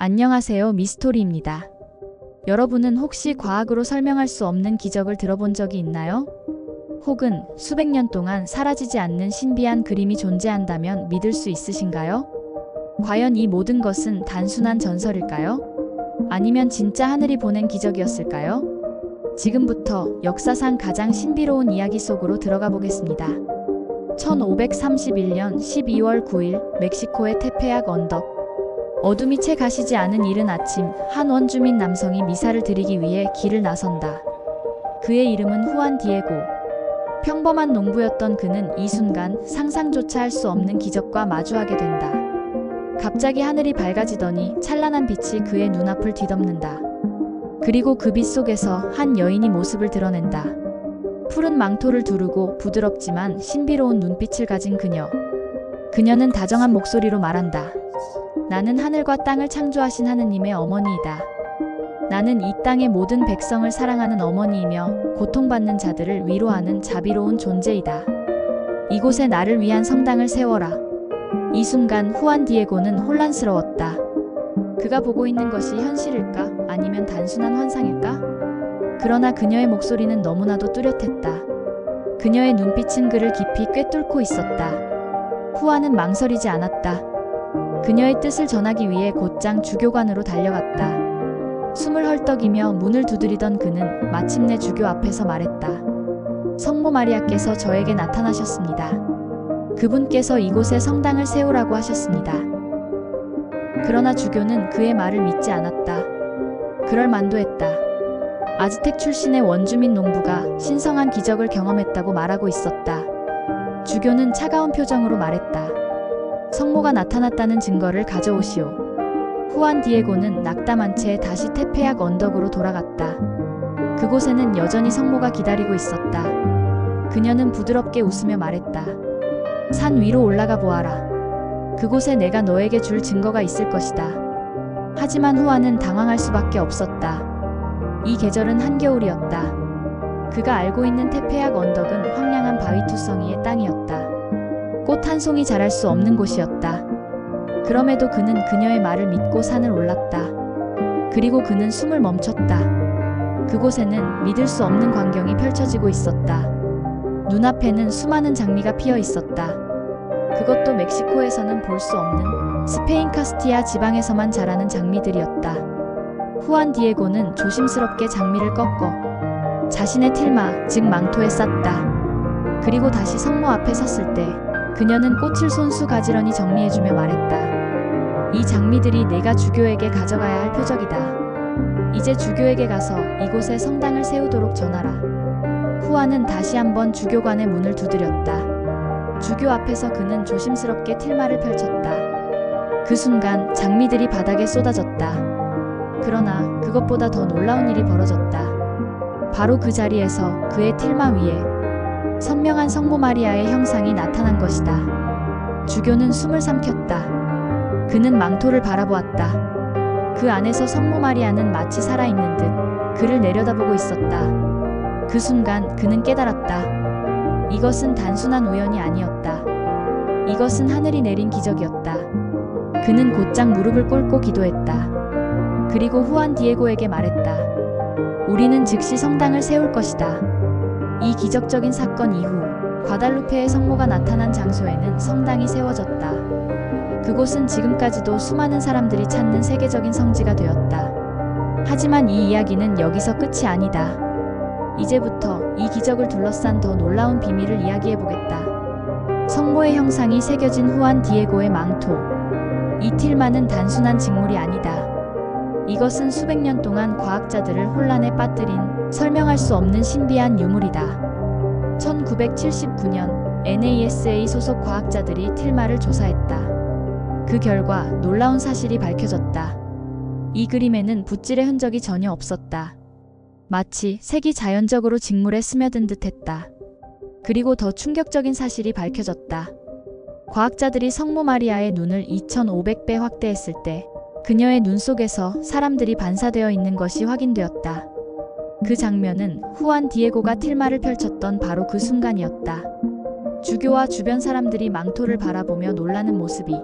안녕하세요, 미스토리입니다. 여러분은 혹시 과학으로 설명할 수 없는 기적을 들어본 적이 있나요? 혹은 수백 년 동안 사라지지 않는 신비한 그림이 존재한다면 믿을 수 있으신가요? 과연 이 모든 것은 단순한 전설일까요? 아니면 진짜 하늘이 보낸 기적이었을까요? 지금부터 역사상 가장 신비로운 이야기 속으로 들어가 보겠습니다. 1531년 12월 9일 멕시코의 테페약 언덕. 어둠이 채 가시지 않은 이른 아침, 한 원주민 남성이 미사를 드리기 위해 길을 나선다. 그의 이름은 후안 디에고. 평범한 농부였던 그는 이 순간 상상조차 할 수 없는 기적과 마주하게 된다. 갑자기 하늘이 밝아지더니 찬란한 빛이 그의 눈앞을 뒤덮는다. 그리고 그 빛 속에서 한 여인이 모습을 드러낸다. 푸른 망토를 두르고 부드럽지만 신비로운 눈빛을 가진 그녀. 그녀는 다정한 목소리로 말한다. 나는 하늘과 땅을 창조하신 하느님의 어머니이다. 나는 이 땅의 모든 백성을 사랑하는 어머니이며 고통받는 자들을 위로하는 자비로운 존재이다. 이곳에 나를 위한 성당을 세워라. 이 순간 후안 디에고는 혼란스러웠다. 그가 보고 있는 것이 현실일까? 아니면 단순한 환상일까? 그러나 그녀의 목소리는 너무나도 뚜렷했다. 그녀의 눈빛은 그를 깊이 꿰뚫고 있었다. 후안은 망설이지 않았다. 그녀의 뜻을 전하기 위해 곧장 주교관으로 달려갔다. 숨을 헐떡이며 문을 두드리던 그는 마침내 주교 앞에서 말했다. 성모 마리아께서 저에게 나타나셨습니다. 그분께서 이곳에 성당을 세우라고 하셨습니다. 그러나 주교는 그의 말을 믿지 않았다. 그럴 만도 했다. 아즈텍 출신의 원주민 농부가 신성한 기적을 경험했다고 말하고 있었다. 주교는 차가운 표정으로 말했다. 성모가 나타났다는 증거를 가져오시오. 후안 디에고는 낙담한 채 다시 테페약 언덕으로 돌아갔다. 그곳에는 여전히 성모가 기다리고 있었다. 그녀는 부드럽게 웃으며 말했다. 산 위로 올라가 보아라. 그곳에 내가 너에게 줄 증거가 있을 것이다. 하지만 후안은 당황할 수밖에 없었다. 이 계절은 한겨울이었다. 그가 알고 있는 테페약 언덕은 황량한 바위투성이의 땅이었다. 꽃 한 송이 자랄 수 없는 곳이었다. 그럼에도 그는 그녀의 말을 믿고 산을 올랐다. 그리고 그는 숨을 멈췄다. 그곳에는 믿을 수 없는 광경이 펼쳐지고 있었다. 눈앞에는 수많은 장미가 피어 있었다. 그것도 멕시코에서는 볼 수 없는 스페인 카스티아 지방에서만 자라는 장미들이었다. 후안 디에고는 조심스럽게 장미를 꺾어 자신의 틸마, 즉 망토에 쌌다. 그리고 다시 성모 앞에 섰을 때 그녀는 꽃을 손수 가지런히 정리해주며 말했다. 이 장미들이 내가 주교에게 가져가야 할 표적이다. 이제 주교에게 가서 이곳에 성당을 세우도록 전하라. 후안은 다시 한번 주교관의 문을 두드렸다. 주교 앞에서 그는 조심스럽게 틸마를 펼쳤다. 그 순간 장미들이 바닥에 쏟아졌다. 그러나 그것보다 더 놀라운 일이 벌어졌다. 바로 그 자리에서 그의 틸마 위에 선명한 성모 마리아의 형상이 나타난 것이다. 주교는 숨을 삼켰다. 그는 망토를 바라보았다. 그 안에서 성모 마리아는 마치 살아있는 듯 그를 내려다보고 있었다. 그 순간 그는 깨달았다. 이것은 단순한 우연이 아니었다. 이것은 하늘이 내린 기적이었다. 그는 곧장 무릎을 꿇고 기도했다. 그리고 후안 디에고에게 말했다. 우리는 즉시 성당을 세울 것이다. 이 기적적인 사건 이후 과달루페의 성모가 나타난 장소에는 성당이 세워졌다. 그곳은 지금까지도 수많은 사람들이 찾는 세계적인 성지가 되었다. 하지만 이 이야기는 여기서 끝이 아니다. 이제부터 이 기적을 둘러싼 더 놀라운 비밀을 이야기해보겠다. 성모의 형상이 새겨진 후안 디에고의 망토. 이 틸마는 단순한 직물이 아니다. 이것은 수백 년 동안 과학자들을 혼란에 빠뜨린 설명할 수 없는 신비한 유물이다. 1979년 NASA 소속 과학자들이 틸마를 조사했다. 그 결과 놀라운 사실이 밝혀졌다. 이 그림에는 붓질의 흔적이 전혀 없었다. 마치 색이 자연적으로 직물에 스며든 듯했다. 그리고 더 충격적인 사실이 밝혀졌다. 과학자들이 성모 마리아의 눈을 2500배 확대했을 때 그녀의 눈 속에서 사람들이 반사되어 있는 것이 확인되었다. 그 장면은 후안 디에고가 틸마를 펼쳤던 바로 그 순간이었다. 주교와 주변 사람들이 망토를 바라보며 놀라는 모습이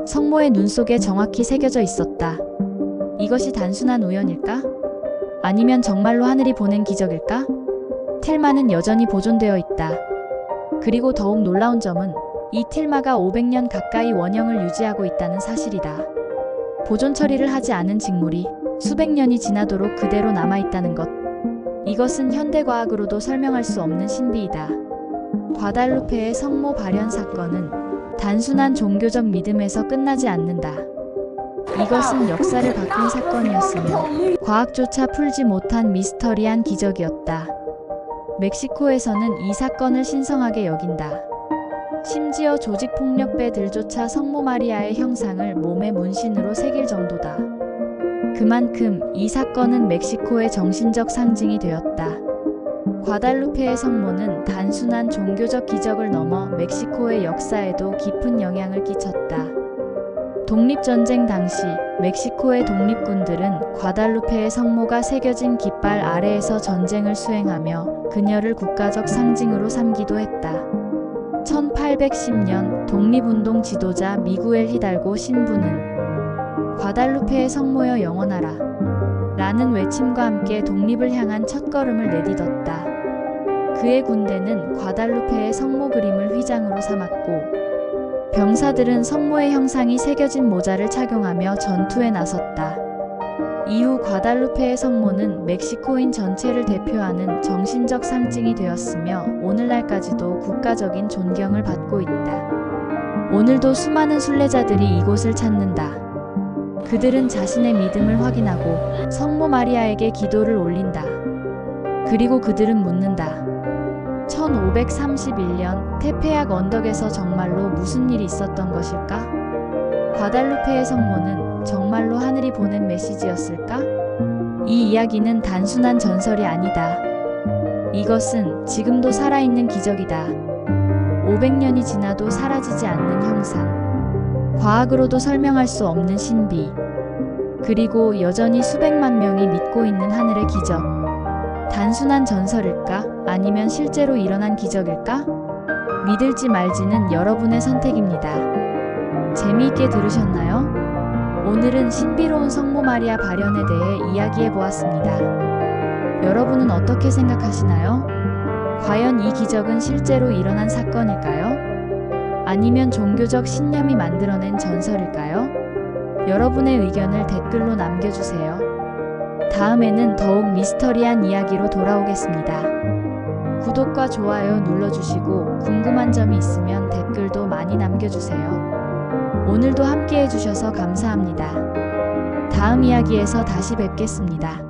성모의 눈 속에 정확히 새겨져 있었다. 이것이 단순한 우연일까? 아니면 정말로 하늘이 보낸 기적일까? 틸마는 여전히 보존되어 있다. 그리고 더욱 놀라운 점은 이 틸마가 500년 가까이 원형을 유지하고 있다는 사실이다. 보존 처리를 하지 않은 직물이 수백 년이 지나도록 그대로 남아있다는 것. 이것은 현대과학으로도 설명할 수 없는 신비이다. 과달루페의 성모 발현 사건은 단순한 종교적 믿음에서 끝나지 않는다. 이것은 역사를 바꾼 사건이었으며 과학조차 풀지 못한 미스터리한 기적이었다. 멕시코에서는 이 사건을 신성하게 여긴다. 심지어 조직폭력배들조차 성모 마리아의 형상을 몸의 문신으로 새길 정도다. 그만큼 이 사건은 멕시코의 정신적 상징이 되었다. 과달루페의 성모는 단순한 종교적 기적을 넘어 멕시코의 역사에도 깊은 영향을 끼쳤다. 독립전쟁 당시 멕시코의 독립군들은 과달루페의 성모가 새겨진 깃발 아래에서 전쟁을 수행하며 그녀를 국가적 상징으로 삼기도 했다. 1810년 독립운동 지도자 미구엘 히달고 신부는 과달루페의 성모여 영원하라 라는 외침과 함께 독립을 향한 첫걸음을 내딛었다. 그의 군대는 과달루페의 성모 그림을 휘장으로 삼았고 병사들은 성모의 형상이 새겨진 모자를 착용하며 전투에 나섰다. 이후 과달루페의 성모는 멕시코인 전체를 대표하는 정신적 상징이 되었으며 오늘날까지도 국가적인 존경을 받고 있다. 오늘도 수많은 순례자들이 이곳을 찾는다. 그들은 자신의 믿음을 확인하고 성모 마리아에게 기도를 올린다. 그리고 그들은 묻는다. 1531년 테페약 언덕에서 정말로 무슨 일이 있었던 것일까? 과달루페의 성모는 정말로 하늘이 보낸 메시지였을까? 이 이야기는 단순한 전설이 아니다. 이것은 지금도 살아있는 기적이다. 500년이 지나도 사라지지 않는 형상. 과학으로도 설명할 수 없는 신비. 그리고 여전히 수백만 명이 믿고 있는 하늘의 기적. 단순한 전설일까? 아니면 실제로 일어난 기적일까? 믿을지 말지는 여러분의 선택입니다. 재미있게 들으셨나요? 오늘은 신비로운 성모 마리아 발현에 대해 이야기해 보았습니다. 여러분은 어떻게 생각하시나요? 과연 이 기적은 실제로 일어난 사건일까요? 아니면 종교적 신념이 만들어낸 전설일까요? 여러분의 의견을 댓글로 남겨주세요. 다음에는 더욱 미스터리한 이야기로 돌아오겠습니다. 구독과 좋아요 눌러주시고 궁금한 점이 있으면 댓글도 많이 남겨주세요. 오늘도 함께 해주셔서 감사합니다. 다음 이야기에서 다시 뵙겠습니다.